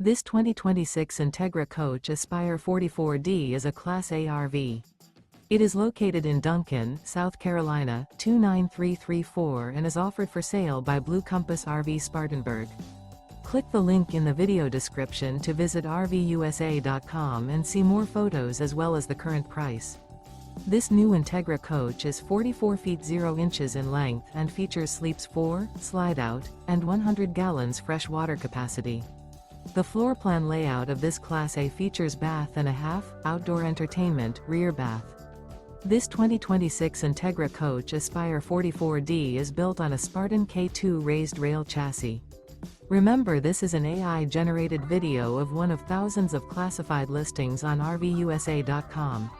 This 2026 Entegra Coach Aspire 44D is a Class A RV. It is located in Duncan, South Carolina, 29334 and is offered for sale by Blue Compass RV Spartanburg. Click the link in the video description to visit RVUSA.com and see more photos as well as the current price. This new Entegra coach is 44 feet 0 inches in length and features sleeps 4, Slideout, and 100 gallons fresh water capacity. The floor plan layout of this Class A features bath and a half, outdoor entertainment, rear bath. This 2026 Entegra Coach Aspire 44D is built on a Spartan K2 Raised-Rail chassis. Remember, this is an AI-generated video of one of thousands of classified listings on RVUSA.com.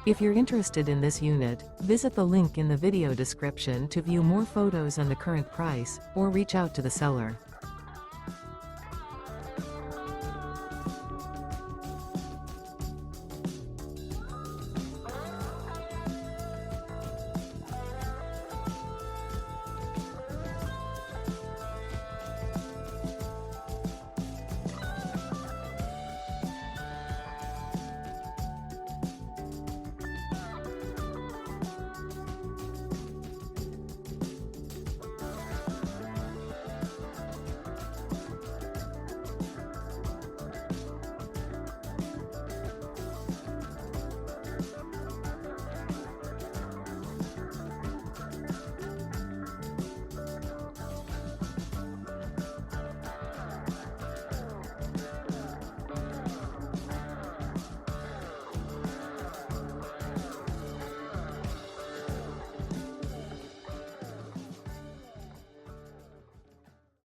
If you're interested in this unit, visit the link in the video description to view more photos and the current price, or reach out to the seller.